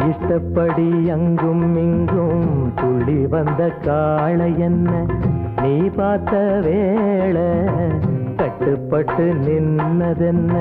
இஷ்டப்படி அங்கும் இங்கும் துள்ளி வந்த காளை என்ன நீ பார்த்த வேளை கட்டுப்பட்டு நின்னதென்ன